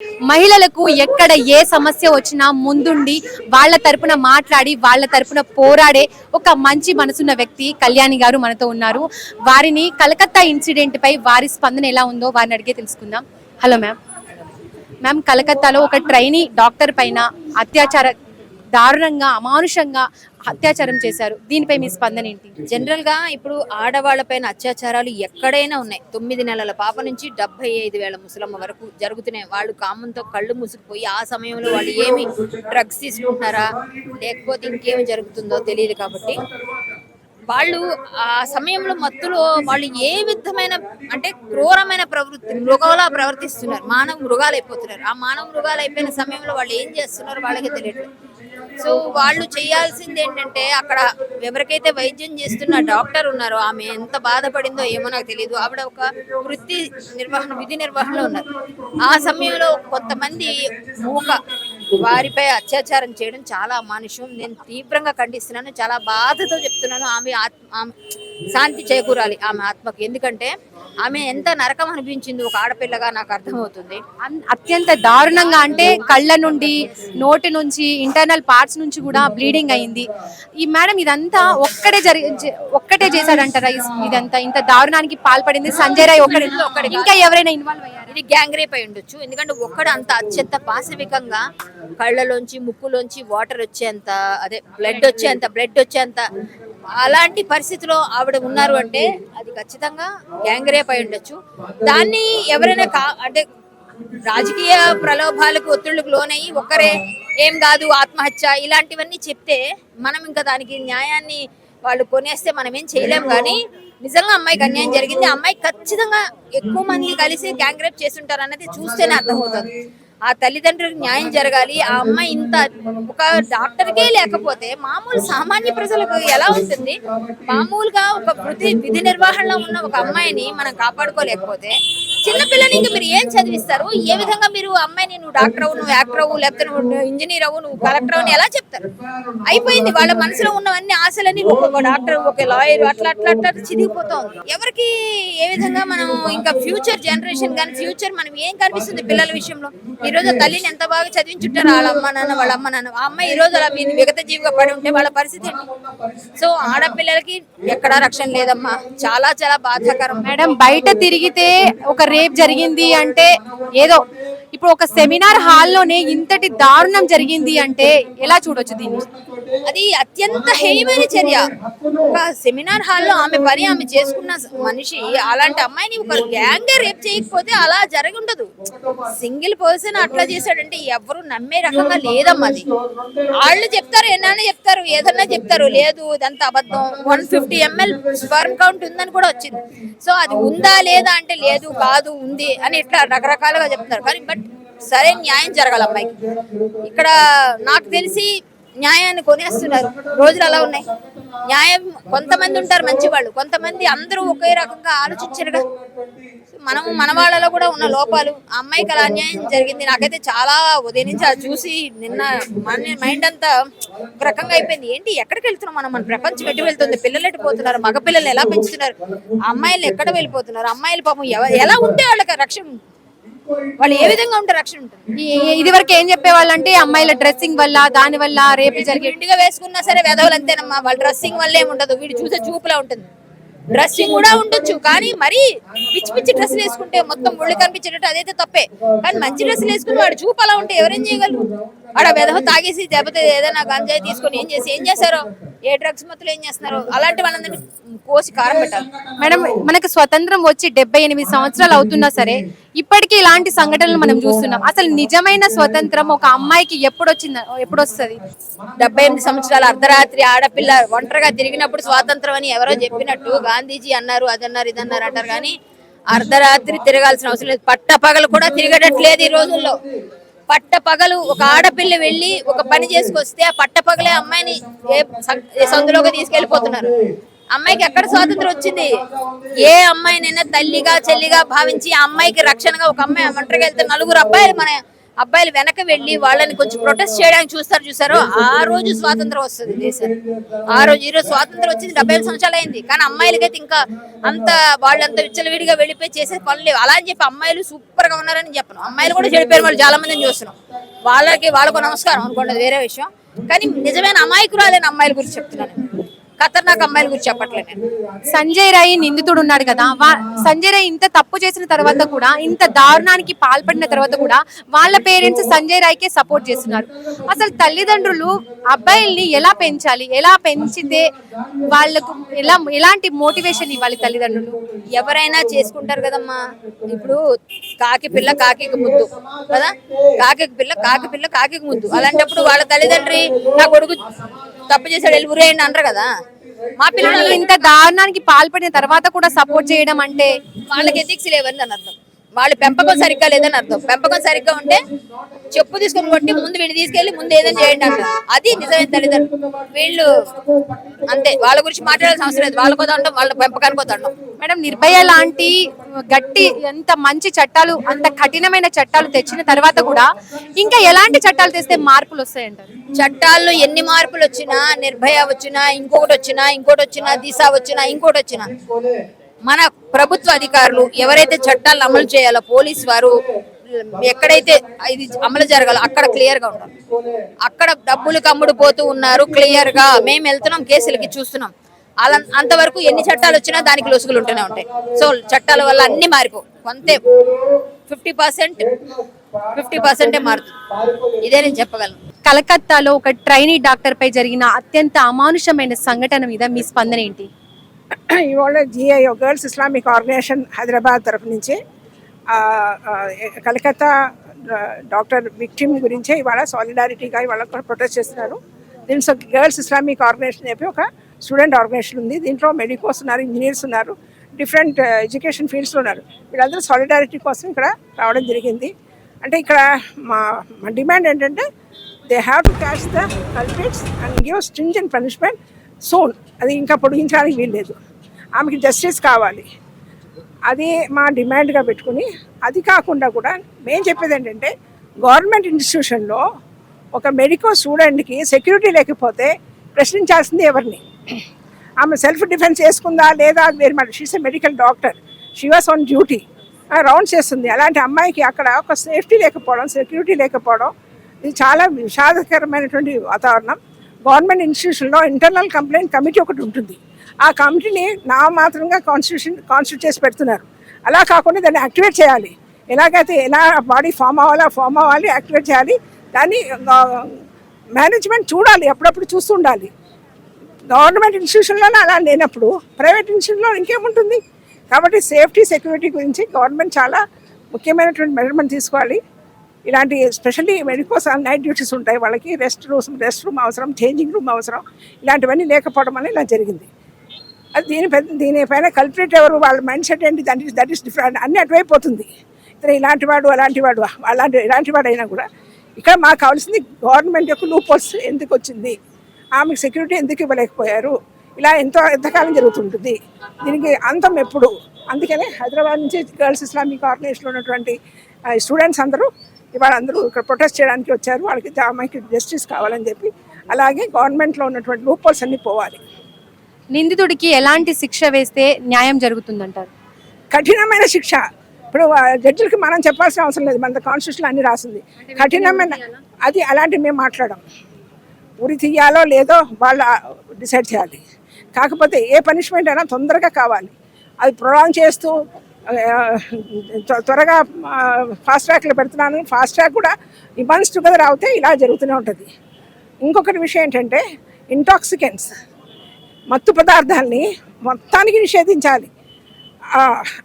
మహిళలకు ఎక్కడ ఏ సమస్య వచ్చినా ముందుండి వాళ్ళ తరపున మాట్లాడి వాళ్ళ తరపున పోరాడే ఒక మంచి మనసున్న వ్యక్తి కళ్యాణి గారు మనతో ఉన్నారు. వారిని కలకత్తా ఇన్సిడెంట్ పై వారి స్పందన ఎలా ఉందో వారిని అడిగే తెలుసుకుందాం. Hello ma'am. మ్యామ్, కలకత్తాలో ఒక ట్రైనీ డాక్టర్ పైన దారుణంగా అమానుషంగా అత్యాచారం చేశారు. దీనిపై మీ స్పందన ఏంటి? జనరల్ గా ఇప్పుడు ఆడవాళ్లపైన అత్యాచారాలు ఎక్కడైనా ఉన్నాయి. 9 నెలల పాప నుంచి 75,000 ముసలమ్మ వరకు జరుగుతున్నాయి. వాళ్ళు కామంతో కళ్ళు మూసుకుపోయి ఆ సమయంలో వాళ్ళు ఏమి డ్రగ్స్ తీసుకుంటున్నారా లేకపోతే ఇంకేమి జరుగుతుందో తెలియదు. కాబట్టి వాళ్ళు ఆ సమయంలో మత్తులో వాళ్ళు ఏ విధమైన అంటే క్రూరమైన ప్రవృత్తి మృగాలా ప్రవర్తిస్తున్నారు. మానవ మృగాలు అయిపోతున్నారు. ఆ మానవ మృగాలు అయిపోయిన సమయంలో వాళ్ళు ఏం చేస్తున్నారు వాళ్ళకి తెలియట్లేదు. సో వాళ్ళు చేయాల్సింది ఏంటంటే అక్కడ ఎవరికైతే వైద్యం చేస్తున్న డాక్టర్ ఉన్నారో ఆమె ఎంత బాధపడిందో ఏమో నాకు తెలియదు. ఆవిడ ఒక విధి నిర్వహణలో ఉన్నారు. ఆ సమయంలో కొంతమంది వారిపై అత్యాచారం చేయడం చాలా అమానుషం. నేను తీవ్రంగా ఖండిస్తున్నాను. చాలా బాధతో చెప్తున్నాను. ఆమె శాంతి చేకూరాలి ఆమె ఆత్మకు. ఎందుకంటే ఆమె ఎంత నరకం అనిపించింది ఒక ఆడపిల్లగా నాకు అర్థమవుతుంది. అత్యంత దారుణంగా, అంటే కళ్ళ నుండి, నోటి నుంచి, ఇంటర్నల్ పార్ట్స్ నుంచి కూడా బ్లీడింగ్ అయింది. ఈ మేడం ఇదంతా ఒక్కటే చేశాడంటారా? ఇదంతా ఇంత దారుణానికి పాల్పడింది సంజయ్ రాయ్ ఒక్కడే, ఇంకా ఎవరైనా ఇన్వాల్వ్ అయ్యారు? ఇది గ్యాంగ్ రేప్ అయి ఉండొచ్చు. ఎందుకంటే ఒక్కడు అంత అత్యంత పాశవికంగా కళ్ళలోంచి ముక్కులోంచి వాటర్ వచ్చేంత, అదే బ్లడ్ వచ్చేంత అలాంటి పరిస్థితిలో ఆవిడ ఉన్నారు అంటే అది ఖచ్చితంగా గ్యాంగ్ రేప్ అయి ఉండొచ్చు. దాన్ని ఎవరైనా అంటే రాజకీయ ప్రలోభాలకు ఒత్తిళ్లకు లోనయ్యి ఒక్కరే ఏం కాదు ఆత్మహత్య ఇలాంటివన్నీ చెప్తే మనం ఇంకా దానికి న్యాయాన్ని వాళ్ళు కొనేస్తే మనం ఏం చేయలేం. కానీ నిజంగా అమ్మాయికి అన్యాయం జరిగింది. ఆ అమ్మాయి ఖచ్చితంగా ఎక్కువ మంది కలిసి గ్యాంగ్ రేప్ చేస్తుంటారు అన్నది చూస్తేనే అర్థమవుతుంది. ఆ తల్లిదండ్రులకు న్యాయం జరగాలి. ఆ అమ్మాయి ఇంత ఒక డాక్టర్కే లేకపోతే మామూలు సామాన్య ప్రజలకు ఎలా ఉంటుంది? మామూలుగా ఒక విధి నిర్వహణలో ఉన్న ఒక అమ్మాయిని మనం కాపాడుకోలేకపోతే చిన్నపిల్లని ఇంకా మీరు ఏం చదివిస్తారు? ఏ విధంగా మీరు అమ్మాయిని నువ్వు డాక్టర్ అవ్వు, నువ్వు యాక్టర్ అవ్వు, లేకపోతే నువ్వు ఇంజనీర్ అవ్వు, నువ్వు కలెక్టర్ అవ్వు ఎలా చెప్తారు? అయిపోయింది. వాళ్ళ మనసులో ఉన్నవన్నీ ఆశలని ఒక డాక్టర్, ఒక లాయర్ అట్లా అట్లా అట్లా చిదిగిపోతా ఉంది. ఎవరికి ఏ విధంగా మనం ఇంకా ఫ్యూచర్ జనరేషన్ కానీ ఫ్యూచర్ మనం ఏం కనిపిస్తుంది పిల్లల విషయంలో? ఈ రోజు తల్లిని ఎంత బాగా చదివించుంటారు వాళ్ళ అమ్మ నాన్న. ఆ అమ్మాయి ఈ రోజు అలా విగత జీవిగా పడి ఉంటే వాళ్ళ పరిస్థితి ఏంటి? సో ఆడపిల్లలకి ఎక్కడా రక్షణ లేదమ్మా. చాలా చాలా బాధాకరం. మేడం, బయట తిరిగితే ఒక రేప్ జరిగింది అంటే ఏదో, ఇప్పుడు ఒక సెమినార్ హాల్లోనే ఇంతటి దారుణం జరిగింది అంటే ఎలా చూడొచ్చు దీన్ని? అది అత్యంత హేయమైన చర్య. ఒక సెమినార్ హాల్లో ఆమె పని ఆమె చేసుకున్న మనిషి అలాంటి అమ్మాయిని ఒక గ్యాంగ్ రేప్ చేయకపోతే అలా జరిగి ఉండదు. సింగిల్ పర్సన్ అట్లా చేశాడంటే ఎవరు నమ్మే రకంగా లేదమ్మా. అది వాళ్ళు చెప్తారు, ఏదన్నా చెప్తారు. లేదు ఇదంతా అబద్ధం. 150 ml స్పర్మ్ కౌంట్ ఉందని కూడా వచ్చింది. సో అది ఉందా లేదా అంటే లేదు కాదు ఉంది అని ఇట్లా రకరకాలుగా చెప్తున్నారు. కానీ బట్ సరే న్యాయం జరగాలి అమ్మాయికి. ఇక్కడ నాకు తెలిసి న్యాయాన్ని కొనేస్తున్నారు. రోజులు అలా ఉన్నాయి. న్యాయం కొంతమంది ఉంటారు మంచి వాళ్ళు, కొంతమంది అందరూ ఒకే రకంగా ఆలోచించారుగా. మన వాళ్ళలో కూడా ఉన్న లోపాలు. ఆ అమ్మాయికి అలా అన్యాయం జరిగింది. నాకైతే చాలా ఉదయం నుంచి అది చూసి నిన్న మైండ్ అంతా ఒక రకంగా అయిపోయింది. ఏంటి ఎక్కడికి వెళ్తున్నాం మన ప్రపంచం ఎటు వెళ్తుంది? పిల్లలు ఎటు పోతున్నారు? మగ పిల్లల్ని ఎలా పెంచుతున్నారు? ఆ అమ్మాయిలు ఎక్కడ వెళ్ళిపోతున్నారు? అమ్మాయిల పాపం ఎలా ఉంటే వాళ్ళకి రక్షణ, వాళ్ళు ఏ విధంగా ఉంటే రక్షణ ఉంటుంది? ఇది వరకు ఏం చెప్పేవాళ్ళు అంటే అమ్మాయిల డ్రెస్సింగ్ వల్ల, దాని వల్ల రేపు జరిగి ఇంటిగా వేసుకున్నా సరే వెదవులు అంతేనమ్మా. వాళ్ళ డ్రెస్సింగ్ వల్ల ఏముండదు, వీడు చూసే చూపులా ఉంటుంది. డ్రెస్సింగ్ కూడా ఉండొచ్చు కానీ మరీ పిచ్చి డ్రెస్సులు వేసుకుంటే మొత్తం ఒళ్ళు కనిపించేటట్టు అదైతే తప్పే. కానీ మంచి డ్రెస్సులు వేసుకుని వాడు చూపు అలా ఉంటే ఎవరేం చేయగలరు? ఆడ వెదవ తాగేసి దెబ్బతే ఏదైనా గంజాయి తీసుకొని ఏం చేశారో, ఏ డ్రగ్స్ మొత్తం ఏం చేస్తున్నారో అలాంటి వాళ్ళందరినీ కోసి కారం పెట్టాలి. మేడం, మనకు స్వతంత్రం వచ్చి 78 సంవత్సరాలు అవుతున్నా సరే ఇప్పటికీ ఇలాంటి సంఘటనలు మనం చూస్తున్నాం. అసలు నిజమైన స్వతంత్రం ఒక అమ్మాయికి ఎప్పుడు వస్తుంది? 78 సంవత్సరాల అర్ధరాత్రి ఆడపిల్ల ఒంటరిగా తిరిగినప్పుడు స్వాతంత్రం అని ఎవరో చెప్పినట్టు గాంధీజీ అన్నారు, అదన్నారు, ఇదన్నారు అంటారు. కానీ అర్ధరాత్రి తిరగాల్సిన అవసరం లేదు. పట్టపగలు కూడా తిరగట్లేదు ఈ రోజుల్లో. పట్టపగలు ఒక ఆడపిల్ల వెళ్ళి ఒక పని చేసుకొస్తే ఆ పట్టపగలే అమ్మాయిని సందులోకి తీసుకెళ్లిపోతున్నారు. అమ్మాయికి ఎక్కడ స్వాతంత్రం వచ్చింది? ఏ అమ్మాయినైనా తల్లిగా చెల్లిగా భావించి ఆ అమ్మాయికి రక్షణగా ఒక అమ్మాయి ఒంటరిగా వెళ్తే నలుగురు అబ్బాయిలు మన అబ్బాయిలు వెనక వెళ్ళి వాళ్ళని కొంచెం ప్రొటెస్ట్ చేయడానికి చూసారో ఆ రోజు స్వాతంత్రం వస్తుంది దేశానికి. ఆ రోజు ఈ రోజు స్వాతంత్రం వచ్చింది 75 సంవత్సరాలు అయింది, కానీ అమ్మాయిలకైతే ఇంకా అంత వాళ్ళంతా విచ్చలవిడిగా వెళ్ళిపోయి చేసే పనులు లేవు. అలా అని చెప్పి అమ్మాయిలు సూపర్ గా ఉన్నారని చెప్పను, అమ్మాయిలు కూడా చెడిపోయారు, వాళ్ళు చాలా మందిని చూస్తున్నాం. వాళ్ళకు నమస్కారం అనుకోండి, వేరే విషయం. కానీ నిజమైన అమాయకురాలైన అమ్మాయిల గురించి చెప్తున్నాను, ఖతర్నాక్ అమ్మాయిల గురించి చెప్పట్లేదు నేను. సంజయ్ రాయ్ నిందితుడు ఉన్నాడు కదా, సంజయ్ రాయ్ ఇంత తప్పు చేసిన తర్వాత కూడా, ఇంత దారుణానికి పాల్పడిన తర్వాత కూడా వాళ్ళ పేరెంట్స్ సంజయ్ రాయ్ కే సపోర్ట్ చేస్తున్నారు. అసలు తల్లిదండ్రులు అబ్బాయిల్ని ఎలా పెంచాలి, ఎలా పెంచితే వాళ్ళకు ఎలాంటి మోటివేషన్ ఇవ్వాలి తల్లిదండ్రులు? ఎవరైనా చేసుకుంటారు కదమ్మా. ఇప్పుడు కాకి పిల్ల కాకి ముద్దు కదా, కాకి పిల్ల కాకి ముద్దు. అలాంటప్పుడు వాళ్ళ తల్లిదండ్రి నా కొడుకు తప్పు చేశాడు వెళ్ళి ఊరేయండి అంటారు కదా. మా పిల్లలు ఇంత దారుణానికి పాల్పడిన తర్వాత కూడా సపోర్ట్ చేయడం అంటే వాళ్ళకి ఎథిక్స్ లేవని అని అర్థం, వాళ్ళ పెంపకం సరిగ్గా లేదని అర్థం. పెంపకం సరిగ్గా ఉంటే చెప్పు తీసుకొని కొట్టి ముందు వీళ్ళు తీసుకెళ్లి ముందు ఏదైనా చేయండి అంటారు, అది నిజమైన తల్లిదండ్రులు. వీళ్ళు అంతే, వాళ్ళ గురించి మాట్లాడాల్సిన అవసరం లేదు, వాళ్ళకో దండం, వాళ్ళ పెంపకానికో దండం. మేడం, నిర్భయ లాంటి గట్టి ఎంత మంచి చట్టాలు, అంత కఠినమైన చట్టాలు తెచ్చిన తర్వాత కూడా ఇంకా ఎలాంటి చట్టాలు తెస్తే మార్పులు వస్తాయంటారు? చట్టాల్లో ఎన్ని మార్పులు వచ్చినా, నిర్భయ వచ్చినా, ఇంకొకటి వచ్చినా, దిశ వచ్చినా, ఇంకోటి వచ్చినా, మన ప్రభుత్వ అధికారులు ఎవరైతే చట్టాలను అమలు చేయాలో, పోలీసు వారు ఎక్కడైతే ఇది అమలు జరగాలో అక్కడ క్లియర్ గా ఉండాలి. అక్కడ డబ్బులు కమ్ముడు పోతూ ఉన్నారు, క్లియర్ గా మేము వెళ్తున్నాం కేసులకి చూస్తున్నాం. అలా అంతవరకు ఎన్ని చట్టాలు వచ్చినా దానికి లొసుగులు ఉంటూనే ఉంటాయి. సో చట్టాల వల్ల అన్ని మారిపో, కొంతే 50% మారుతుంది, ఇదే నేను చెప్పగలను. కలకత్తాలో ఒక ట్రైనీ డాక్టర్ పై జరిగిన అత్యంత అమానుషమైన సంఘటన మీద మీ స్పందన ఏంటి? ఇవాళ జిఐఓ గర్ల్స్ ఇస్లామిక్ ఆర్గనైజేషన్ హైదరాబాద్ తరఫు నుంచి కలకత్తా డాక్టర్ విక్టిమ్ గురించి ఇవాళ సాలిడారిటీగా ఇవాళ ప్రొటెస్ట్ చేస్తున్నారు. దీంట్లో గర్ల్స్ ఇస్లామిక్ ఆర్గనైజేషన్ చెప్పి ఒక స్టూడెంట్ ఆర్గనైజేషన్ ఉంది. దీంట్లో మెడికోస్ ఉన్నారు, ఇంజనీర్స్ ఉన్నారు, డిఫరెంట్ ఎడ్యుకేషన్ ఫీల్డ్స్లో ఉన్నారు. వీళ్ళందరూ సాలిడారిటీ కోసం ఇక్కడ రావడం జరిగింది. అంటే ఇక్కడ మా డిమాండ్ ఏంటంటే they have to catch the culprits and give stringent punishment soon. అది ఇంకా పొడిగించడానికి వీల్లేదు, ఆమెకి జస్టిస్ కావాలి. అది మా డిమాండ్గా పెట్టుకుని, అది కాకుండా కూడా మేము చెప్పేది ఏంటంటే గవర్నమెంట్ ఇన్స్టిట్యూషన్లో ఒక మెడికల్ స్టూడెంట్కి సెక్యూరిటీ లేకపోతే ప్రశ్నించాల్సింది ఎవరిని? ఆమె సెల్ఫ్ డిఫెన్స్ చేసుకుందా లేదా అది వేరు మాట. She's a medical doctor, she was on duty, round చేస్తుంది. అలాంటి అమ్మాయికి అక్కడ ఒక సేఫ్టీ లేకపోవడం, సెక్యూరిటీ లేకపోవడం, ఇది చాలా విషాదకరమైనటువంటి వాతావరణం. గవర్నమెంట్ ఇన్స్టిట్యూషన్లో ఇంటర్నల్ కంప్లైంట్ కమిటీ ఒకటి ఉంటుంది. ఆ కమిటీని నా మాత్రంగా కాన్స్టిట్యూట్ చేసి పెడుతున్నారు. అలా కాకుండా దాన్ని యాక్టివేట్ చేయాలి. ఎలాగైతే ఎలా బాడీ ఫామ్ అవ్వాలి, యాక్టివేట్ చేయాలి. దాన్ని మేనేజ్మెంట్ చూడాలి, అప్పుడప్పుడు చూస్తుండాలి. గవర్నమెంట్ ఇన్స్టిట్యూషన్లోనే అలా లేనప్పుడు ప్రైవేట్ ఇన్స్టిట్యూషన్లో ఇంకేముంటుంది? కాబట్టి సేఫ్టీ సెక్యూరిటీ గురించి గవర్నమెంట్ చాలా ముఖ్యమైనటువంటి మెజర్మెంట్ తీసుకోవాలి. ఇలాంటి ఎస్పెషల్లీ మెడికోస్ నైట్ డ్యూటీస్ ఉంటాయి, వాళ్ళకి రెస్ట్ రూమ్ అవసరం, చేంజింగ్ రూమ్ అవసరం. ఇలాంటివన్నీ లేకపోవడం వల్ల ఇలా జరిగింది. అది దీనిపైన కల్ప్రిట్ ఎవరు, వాళ్ళ మైండ్ సెట్ ఏంటి, దట్ ఈస్ డిఫరెంట్. అన్నీ అటువైపోతుంది. ఇతను ఇలాంటి వాడు ఇలాంటి వాడు అయినా కూడా ఇక్కడ మాకు కావాల్సింది గవర్నమెంట్ యొక్క లూపోల్స్ ఎందుకు వచ్చింది, ఆమెకు సెక్యూరిటీ ఎందుకు ఇవ్వలేకపోయారు, ఇలా ఎంతకాలం జరుగుతుంటుంది, దీనికి అంతం ఎప్పుడు? అందుకనే హైదరాబాద్ నుంచి గర్ల్స్ ఇస్లామిక్ ఆర్గనైజేషన్లో ఉన్నటువంటి స్టూడెంట్స్ ఇవాళ అందరూ ఇక్కడ ప్రొటెస్ట్ చేయడానికి వచ్చారు. వాళ్ళకి అమ్మాయికి జస్టిస్ కావాలని చెప్పి, అలాగే గవర్నమెంట్లో ఉన్నటువంటి లూపోల్స్ అన్నీ పోవాలి. నిందితుడికి ఎలాంటి శిక్ష వేస్తే న్యాయం జరుగుతుందంటారు? కఠినమైన శిక్ష. ఇప్పుడు జడ్జిలకి మనం చెప్పాల్సిన అవసరం లేదు, మన కాన్స్టిట్యూషన్లో అన్ని రాసింది. కఠినమైన అది అలాంటివి మేము మాట్లాడాం. ఉరి తీయాలో లేదో వాళ్ళు డిసైడ్ చేయాలి. కాకపోతే ఏ పనిష్మెంట్ అయినా తొందరగా కావాలి. అది ప్రొలాంగ్ చేస్తూ త్వరగా ఫాస్ట్ ట్రాక్లో పెడుతున్నాను. ఫాస్ట్ ట్రాక్ కూడా ఈ మంత్స్ టుగెదర్ అవుతే ఇలా జరుగుతూనే ఉంటుంది. ఇంకొకటి విషయం ఏంటంటే ఇంటాక్సికెంట్స్, మత్తు పదార్థాలని మొత్తానికి నిషేధించాలి.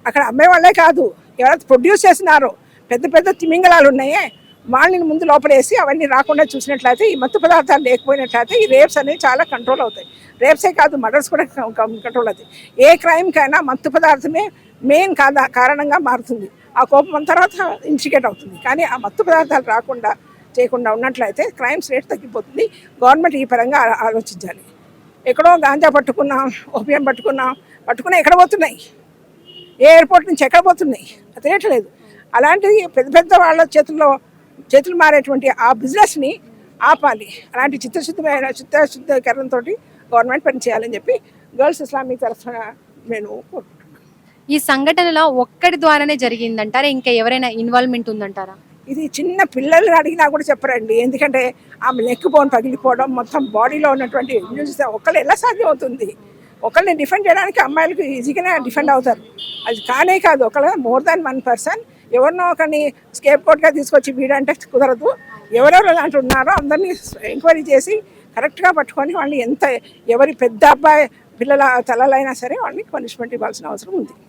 అక్కడ అమ్మే వాళ్ళే కాదు, ఎవరైతే ప్రొడ్యూస్ చేస్తున్నారో పెద్ద పెద్ద తిమింగళాలు ఉన్నాయే వాళ్ళని ముందు లోపలేసి అవన్నీ రాకుండా చూసినట్లయితే, ఈ మత్తు పదార్థాలు లేకపోయినట్లయితే ఈ రేప్స్ అనేవి చాలా కంట్రోల్ అవుతాయి. రేప్సే కాదు, మర్డర్స్ కూడా కంట్రోల్ అవుతాయి. ఏ క్రైమ్కైనా మత్తు పదార్థమే మెయిన్ కారణంగా మారుతుంది. ఆ కోపం తర్వాత ఇన్సికేట్ అవుతుంది. కానీ ఆ మత్తు పదార్థాలు చేయకుండా ఉన్నట్లయితే క్రైమ్స్ రేట్ తగ్గిపోతుంది. గవర్నమెంట్ ఈ పరంగా ఆలోచించాలి. ఎక్కడో గాంజా పట్టుకున్నాం, ఓపియం పట్టుకున్నా ఎక్కడ పోతున్నాయి, ఏ ఎయిర్పోర్ట్ నుంచి ఎక్కడ పోతున్నాయి అది తెలియట్లేదు. అలాంటిది పెద్ద పెద్ద వాళ్ళ చేతుల్లో చేతులు మారేటువంటి ఆ బిజినెస్ని ఆపాలి. అలాంటి చిత్తశుద్ధీకరణతో గవర్నమెంట్ పనిచేయాలని చెప్పి గర్ల్స్ ఇస్లామిక్ తరఫున నేను కోరుకుంటున్నాను. ఈ సంఘటనలో ఒక్కడి ద్వారానే జరిగిందంటారా, ఇంకా ఎవరైనా ఇన్వాల్వ్మెంట్ ఉందంటారా? ఇది చిన్న పిల్లలు అడిగినా కూడా చెప్పరండి. ఎందుకంటే ఆమె నెక్ బోన్ పగిలిపోవడం, మొత్తం బాడీలో ఉన్నటువంటి ఇంజురీస్ ఒకళ్ళు ఎలా సాధ్యం అవుతుంది? ఒకళ్ళని డిఫెండ్ చేయడానికి అమ్మాయిలకు ఈజీగానే డిఫెండ్ అవుతారు. అది కానే కాదు, ఒకళ్ళ మోర్ దాన్ 1 పర్సన్ ఎవరినో ఒకరిని స్కేప్ కోట్గా తీసుకొచ్చి వీడంటే కుదరదు. ఎవరెవరు అలాంటి ఉన్నారో అందరినీ ఎంక్వైరీ చేసి కరెక్ట్గా పట్టుకొని వాళ్ళని ఎవరి పెద్ద అబ్బాయి పిల్లల తలలైనా సరే వాళ్ళని పనిష్మెంట్ ఇవ్వాల్సిన అవసరం ఉంది.